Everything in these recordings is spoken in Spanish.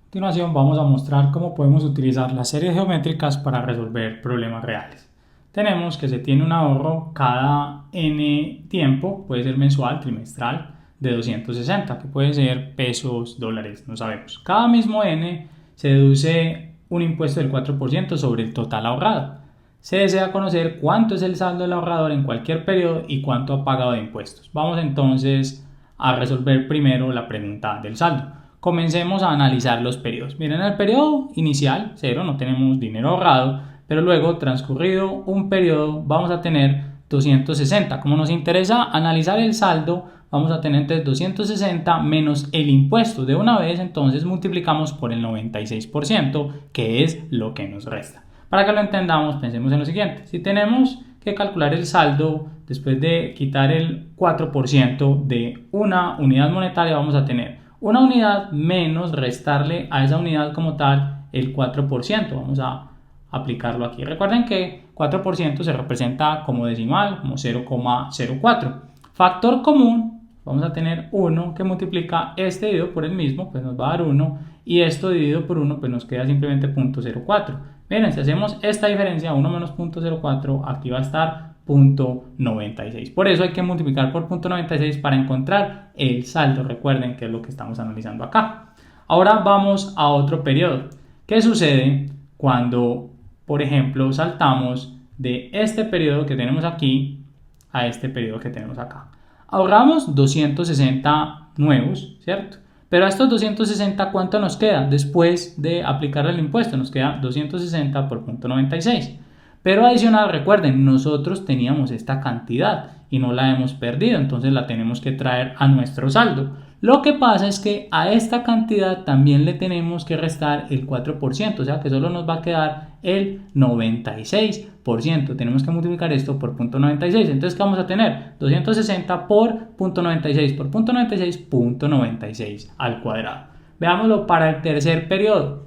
continuación vamos a mostrar cómo podemos utilizar las series geométricas para resolver problemas reales. Tenemos que se tiene un ahorro cada n tiempo, puede ser mensual, trimestral, de 260, que puede ser pesos, dólares, no sabemos. Cada mismo n se deduce un impuesto del 4% sobre el total ahorrado. Se desea conocer cuánto es el saldo del ahorrador en cualquier periodo y cuánto ha pagado de impuestos. Vamos entonces a resolver primero la pregunta del saldo. Comencemos a analizar los periodos. Miren, el periodo inicial, 0, no tenemos dinero ahorrado, pero luego, transcurrido un periodo, vamos a tener 260. Como nos interesa analizar el saldo, vamos a tener entonces 260 menos el impuesto. De una vez, entonces, multiplicamos por el 96%, que es lo que nos resta. Para que lo entendamos, pensemos en lo siguiente. Si tenemos que calcular el saldo después de quitar el 4% de una unidad monetaria, vamos a tener una unidad menos restarle a esa unidad como tal el 4%. Vamos a aplicarlo aquí. Recuerden que 4% se representa como decimal, como 0,04. Factor común, vamos a tener 1 que multiplica este dividido por el mismo, pues nos va a dar 1, y esto dividido por 1, pues nos queda simplemente 0,04. Miren, si hacemos esta diferencia, 1 menos 0,04, aquí va a estar 0,96. Por eso hay que multiplicar por 0,96 para encontrar el saldo. Recuerden que es lo que estamos analizando acá. Ahora vamos a otro periodo. ¿Qué sucede cuando, por ejemplo, saltamos de este periodo que tenemos aquí a este periodo que tenemos acá? Ahorramos 260 nuevos, ¿cierto? Pero a estos 260, ¿cuánto nos queda? Después de aplicar el impuesto, nos queda 260 por 0,96. Pero adicional, recuerden, nosotros teníamos esta cantidad y no la hemos perdido, entonces la tenemos que traer a nuestro saldo. Lo que pasa es que a esta cantidad también le tenemos que restar el 4%, o sea que solo nos va a quedar el 96%. Tenemos que multiplicar esto por 0,96. Entonces, ¿qué vamos a tener? 260 por 0,96 por 0,96, 0,96 al cuadrado. Veámoslo para el tercer periodo.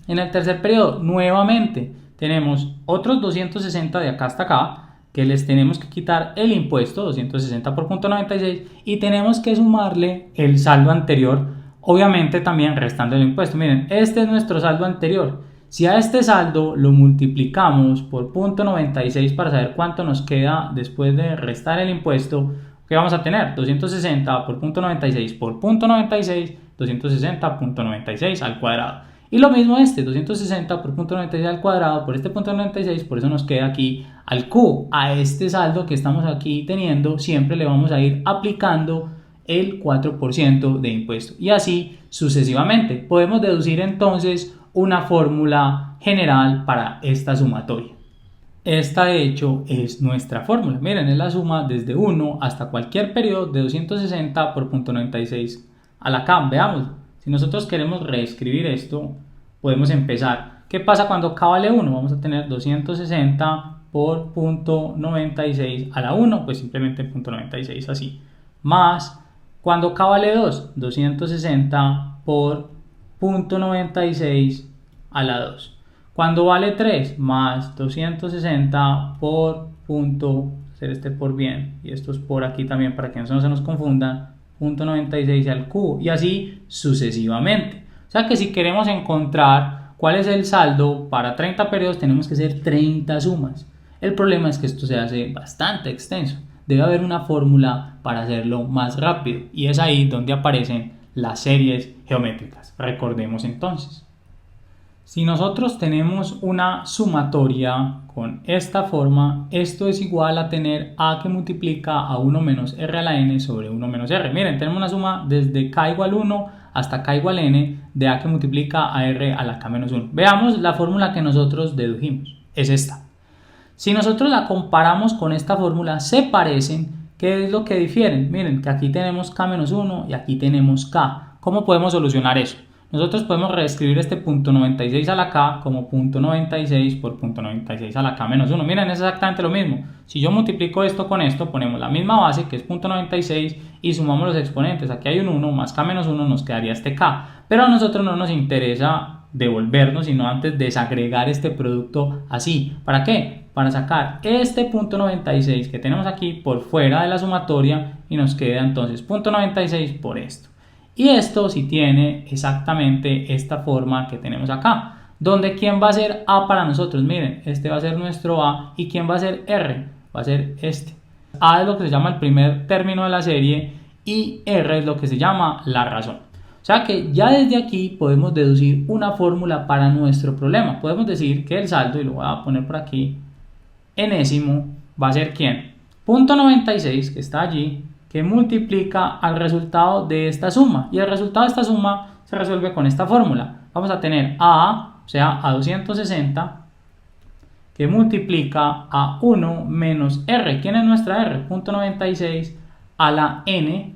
En el tercer periodo, nuevamente, tenemos otros 260 de acá hasta acá, que les tenemos que quitar el impuesto, 260 por 0,96, y tenemos que sumarle el saldo anterior, obviamente también restando el impuesto. Miren, este es nuestro saldo anterior. Si a este saldo lo multiplicamos por 0,96 para saber cuánto nos queda después de restar el impuesto, ¿qué vamos a tener? 260 por 0,96 por 0,96, 260.96 al cuadrado. Y lo mismo 260 por 0,96 al cuadrado por este 0,96, por eso nos queda aquí al cubo. A este saldo que estamos aquí teniendo siempre le vamos a ir aplicando el 4% de impuesto y así sucesivamente. Podemos deducir entonces una fórmula general para esta sumatoria. Esta de hecho es nuestra fórmula. Miren, es la suma desde 1 hasta cualquier periodo de 260 por 0,96 a la K. Veamos. Si nosotros queremos reescribir esto, podemos empezar. ¿Qué pasa cuando K vale 1? Vamos a tener 260 por 0,96 a la 1, pues simplemente 0,96 así. Más, cuando K vale 2, 260 por 0,96 a la 2. Cuando vale 3, más 260 por hacer este por bien, y esto es por aquí también para que no se nos confundan, 0,96 al cubo, y así sucesivamente. O sea que si queremos encontrar cuál es el saldo para 30 periodos, tenemos que hacer 30 sumas. El problema es que esto se hace bastante extenso. Debe haber una fórmula para hacerlo más rápido, y es ahí donde aparecen las series geométricas. Recordemos entonces. Si nosotros tenemos una sumatoria con esta forma, esto es igual a tener a que multiplica a 1 menos r a la n sobre 1 menos r. Miren, tenemos una suma desde k igual 1 hasta k igual n de a que multiplica a r a la k menos 1. Veamos la fórmula que nosotros dedujimos. Es esta. Si nosotros la comparamos con esta fórmula, se parecen. ¿Qué es lo que difieren? Miren, que aquí tenemos k menos 1 y aquí tenemos k. ¿Cómo podemos solucionar eso? Nosotros podemos reescribir este 0,96 a la k como 0,96 por 0,96 a la k menos 1. Miren, es exactamente lo mismo. Si yo multiplico esto con esto, ponemos la misma base que es 0,96 y sumamos los exponentes. Aquí hay un 1 más k menos 1, nos quedaría este k. Pero a nosotros no nos interesa devolvernos, sino antes desagregar este producto así. ¿Para qué? Para sacar este 0,96 que tenemos aquí por fuera de la sumatoria y nos queda entonces 0,96 por esto. Y esto sí tiene exactamente esta forma que tenemos acá, donde ¿quién va a ser A para nosotros? Miren, este va a ser nuestro A, y ¿quién va a ser R? Va a ser este. A es lo que se llama el primer término de la serie y R es lo que se llama la razón. O sea que ya desde aquí podemos deducir una fórmula para nuestro problema. Podemos decir que el saldo, y lo voy a poner por aquí, enésimo, va a ser ¿quién? Punto 96, que está allí, que multiplica al resultado de esta suma. Y el resultado de esta suma se resuelve con esta fórmula. Vamos a tener A, o sea, a 260, que multiplica a 1 menos R. ¿Quién es nuestra R? Punto 96 a la N.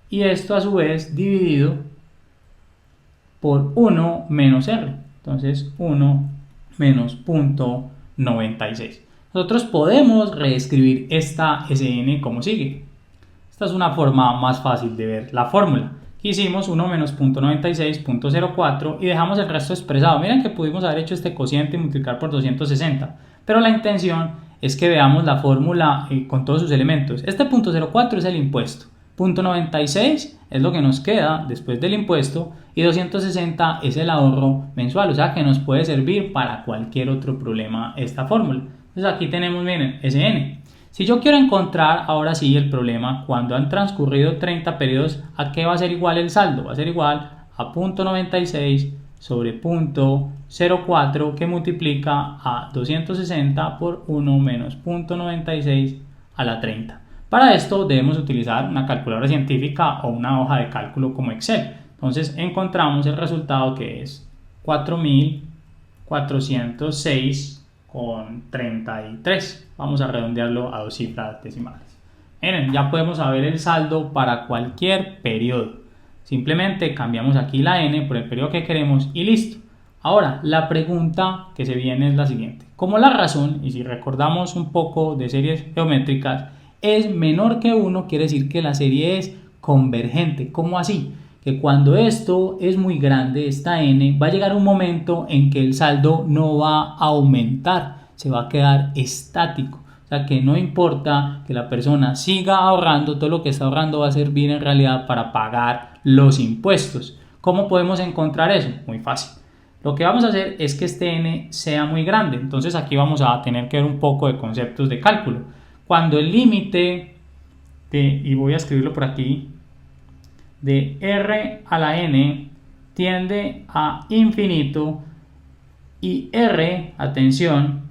Y esto a su vez dividido por 1 menos R. Entonces 1 menos punto 96. Nosotros podemos reescribir esta Sn como sigue. Esta es una forma más fácil de ver la fórmula. Hicimos 1 menos .96.04 y dejamos el resto expresado. Miren que pudimos haber hecho este cociente y multiplicar por 260. Pero la intención es que veamos la fórmula con todos sus elementos. Este .04 es el impuesto. .96 es lo que nos queda después del impuesto y 260 es el ahorro mensual, o sea que nos puede servir para cualquier otro problema esta fórmula. Entonces aquí tenemos, miren, Sn. Si yo quiero encontrar ahora sí el problema cuando han transcurrido 30 periodos, ¿a qué va a ser igual el saldo? Va a ser igual a .96 sobre .04 que multiplica a 260 por 1 menos .96 a la 30. Para esto debemos utilizar una calculadora científica o una hoja de cálculo como Excel. Entonces encontramos el resultado que es 4.406,33. Vamos a redondearlo a 2 cifras decimales. Miren, ya podemos saber el saldo para cualquier periodo. Simplemente cambiamos aquí la n por el periodo que queremos y listo. Ahora, la pregunta que se viene es la siguiente. Como la razón, y si recordamos un poco de series geométricas, es menor que 1, quiere decir que la serie es convergente. ¿Cómo así? Que cuando esto es muy grande, esta n, va a llegar un momento en que el saldo no va a aumentar, se va a quedar estático. O sea que no importa que la persona siga ahorrando, todo lo que está ahorrando va a servir en realidad para pagar los impuestos. ¿Cómo podemos encontrar eso? Muy fácil. Lo que vamos a hacer es que este n sea muy grande. Entonces aquí vamos a tener que ver un poco de conceptos de cálculo. Cuando el límite y voy a escribirlo por aquí, de r a la n tiende a infinito y r, atención,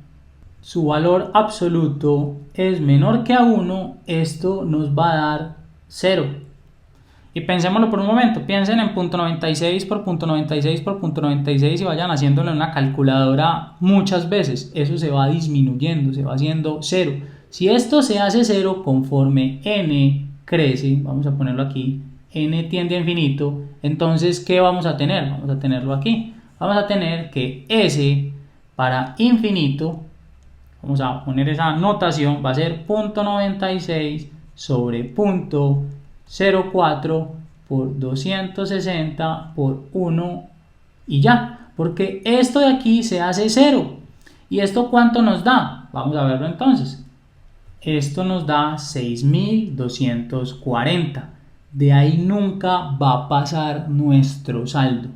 su valor absoluto es menor que a 1, esto nos va a dar 0. Y pensémoslo por un momento, piensen en .96 por .96 por .96 y vayan haciéndolo en una calculadora muchas veces. Eso se va disminuyendo, se va haciendo 0. Si esto se hace 0 conforme n crece, vamos a ponerlo aquí, n tiende a infinito, entonces ¿qué vamos a tener? Vamos a tenerlo aquí. Vamos a tener que s para infinito, vamos a poner esa notación, va a ser .96 sobre .04 por 260 por 1 y ya, porque esto de aquí se hace 0. ¿Y esto cuánto nos da? Vamos a verlo entonces. Esto nos da 6.240. De ahí nunca va a pasar nuestro saldo.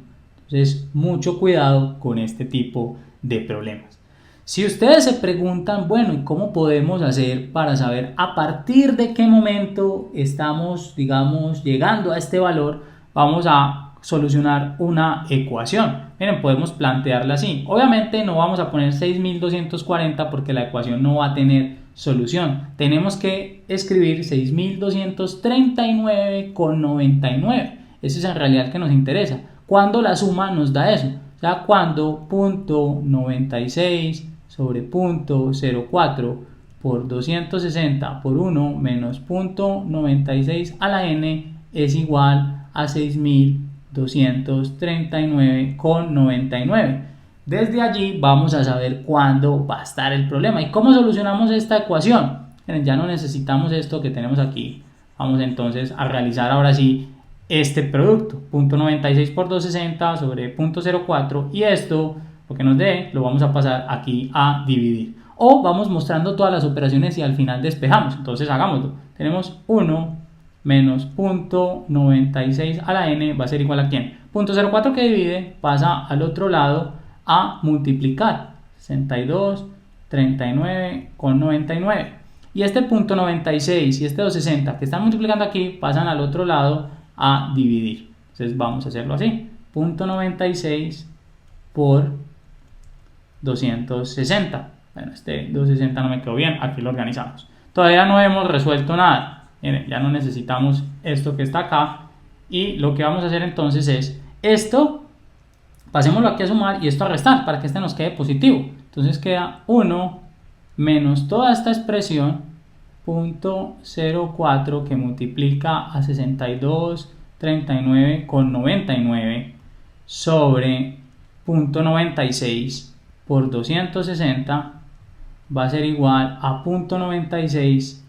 Entonces, mucho cuidado con este tipo de problemas. Si ustedes se preguntan, bueno, ¿y cómo podemos hacer para saber a partir de qué momento estamos, digamos, llegando a este valor? Vamos a solucionar una ecuación. Miren, podemos plantearla así. Obviamente no vamos a poner 6.240 porque la ecuación no va a tener solución. Tenemos que escribir 6.239,99. Ese es en realidad el que nos interesa. Cuando la suma nos da eso. O sea, cuando .96 sobre .04 por 260 por 1 menos .96 a la n es igual a 6.239,99. Desde allí vamos a saber cuándo va a estar el problema. ¿Y cómo solucionamos esta ecuación? Ya no necesitamos esto que tenemos aquí. Vamos entonces a realizar ahora sí este producto. .96 por 260 sobre .04 y esto, lo que nos dé, lo vamos a pasar aquí a dividir. O vamos mostrando todas las operaciones y al final despejamos. Entonces hagámoslo. Tenemos 1 menos 0.96 a la n va a ser igual a ¿quién? 0.04 que divide pasa al otro lado a multiplicar 62, 39 con 99. Y este 0.96 y este 260 que están multiplicando aquí pasan al otro lado a dividir. Entonces vamos a hacerlo así. 0.96 por 260. Bueno, este 260 no me quedó bien, aquí lo organizamos. Todavía no hemos resuelto nada. Miren, ya no necesitamos esto que está acá. Y lo que vamos a hacer entonces es esto, pasémoslo aquí a sumar y esto a restar para que este nos quede positivo. Entonces queda 1 menos toda esta expresión, 0.04 que multiplica a 62, 39 con 99 sobre 0.96 por 260 va a ser igual a 0.96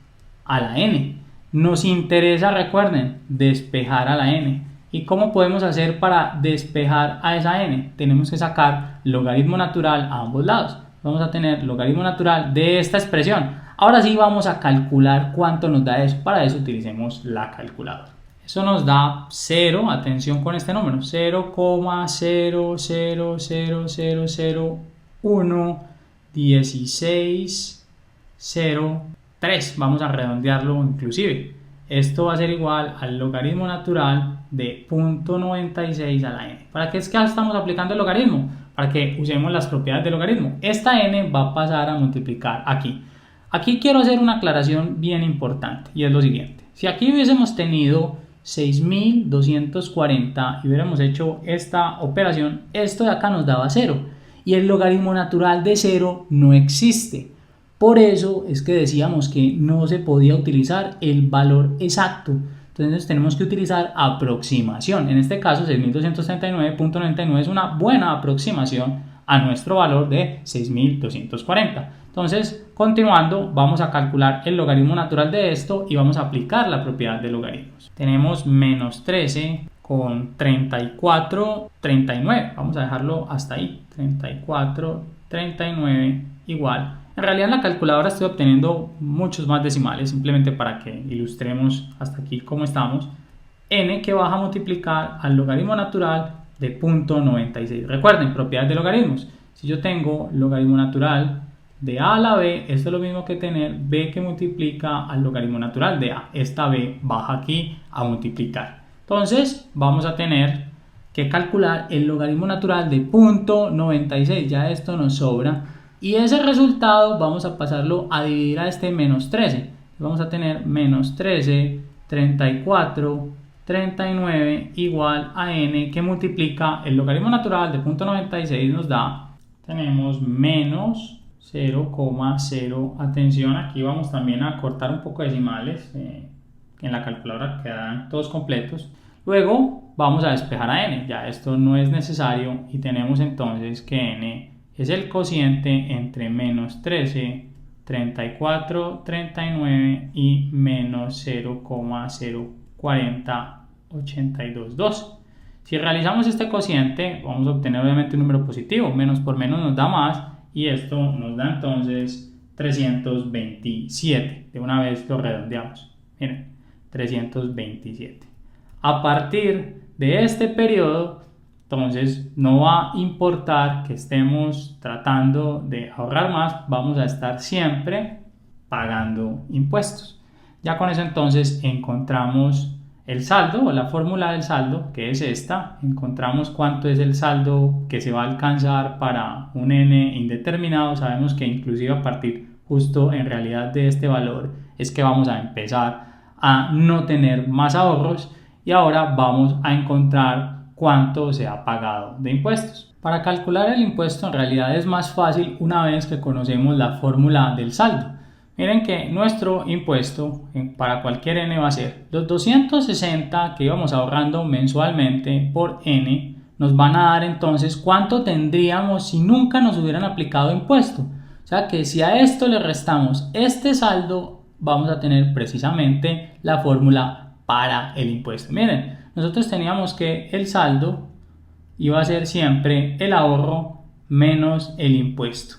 a la n. Nos interesa, recuerden, despejar a la n. ¿Y cómo podemos hacer para despejar a esa n? Tenemos que sacar logaritmo natural a ambos lados. Vamos a tener logaritmo natural de esta expresión. Ahora sí vamos a calcular cuánto nos da eso. Para eso utilicemos la calculadora. Eso nos da 0, atención con este número, 0,000011603. Vamos a redondearlo inclusive. Esto va a ser igual al logaritmo natural de 0.96 a la n. ¿Para qué es que estamos aplicando el logaritmo? Para que usemos las propiedades del logaritmo. Esta n va a pasar a multiplicar aquí. Aquí quiero hacer una aclaración bien importante y es lo siguiente. Si aquí hubiésemos tenido 6240 y hubiéramos hecho esta operación, esto de acá nos daba 0 y el logaritmo natural de 0 no existe. Por eso es que decíamos que no se podía utilizar el valor exacto. Entonces tenemos que utilizar aproximación. En este caso 6239.99 es una buena aproximación a nuestro valor de 6240. Entonces, continuando, vamos a calcular el logaritmo natural de esto y vamos a aplicar la propiedad de logaritmos. Tenemos menos 13 con 34, 39. Vamos a dejarlo hasta ahí. 34, 39 igual. En realidad en la calculadora estoy obteniendo muchos más decimales, simplemente para que ilustremos hasta aquí cómo estamos. N que baja a multiplicar al logaritmo natural de 0.96. Recuerden, propiedades de logaritmos. Si yo tengo logaritmo natural de a la b, esto es lo mismo que tener b que multiplica al logaritmo natural de a. Esta b baja aquí a multiplicar. Entonces vamos a tener que calcular el logaritmo natural de 0.96. Ya esto nos sobra. Y ese resultado vamos a pasarlo a dividir a este menos 13. Vamos a tener menos 13, 34, 39 igual a n que multiplica el logaritmo natural de 0.96 nos da, tenemos menos 0,0. Atención, aquí vamos también a cortar un poco decimales, en la calculadora quedan todos completos. Luego vamos a despejar a n, ya esto no es necesario y tenemos entonces que n es el cociente entre menos 13, 34, 39 y menos 0,040822. Si realizamos este cociente vamos a obtener obviamente un número positivo, menos por menos nos da más y esto nos da entonces 327. De una vez lo redondeamos. Miren, 327. A partir de este periodo, entonces no va a importar que estemos tratando de ahorrar más, vamos a estar siempre pagando impuestos. Ya con eso entonces encontramos el saldo o la fórmula del saldo, que es esta. Encontramos cuánto es el saldo que se va a alcanzar para un n indeterminado. Sabemos que inclusive a partir justo en realidad de este valor es que vamos a empezar a no tener más ahorros y ahora vamos a encontrar cuánto se ha pagado de impuestos. Para calcular el impuesto en realidad es más fácil una vez que conocemos la fórmula del saldo. Miren que nuestro impuesto para cualquier n va a ser los 260 que íbamos ahorrando mensualmente por n nos van a dar entonces cuánto tendríamos si nunca nos hubieran aplicado impuesto. O sea que si a esto le restamos este saldo vamos a tener precisamente la fórmula para el impuesto. Miren, nosotros teníamos que el saldo iba a ser siempre el ahorro menos el impuesto.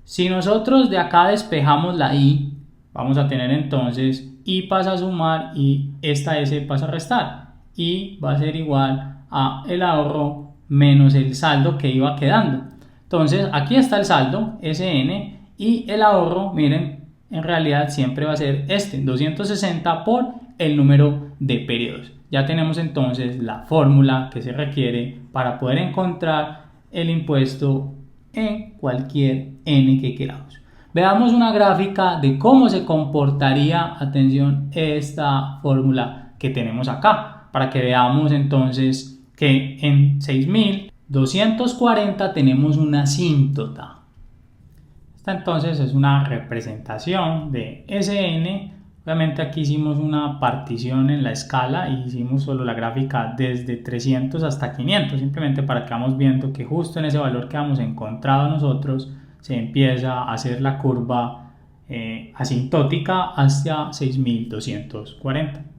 Si nosotros de acá despejamos la i, vamos a tener entonces y pasa a sumar y esta S pasa a restar. Y va a ser igual a el ahorro menos el saldo que iba quedando. Entonces aquí está el saldo, SN, y el ahorro, miren, en realidad siempre va a ser 260 por el número de periodos. Ya tenemos entonces la fórmula que se requiere para poder encontrar el impuesto en cualquier n que queramos. Veamos una gráfica de cómo se comportaría, atención, esta fórmula que tenemos acá, para que veamos entonces que en 6240 tenemos una asíntota. Esta entonces es una representación de SN. Obviamente aquí hicimos una partición en la escala y hicimos solo la gráfica desde 300 hasta 500, simplemente para que vamos viendo que justo en ese valor que hemos encontrado nosotros se empieza a hacer la curva asintótica hacia 6240.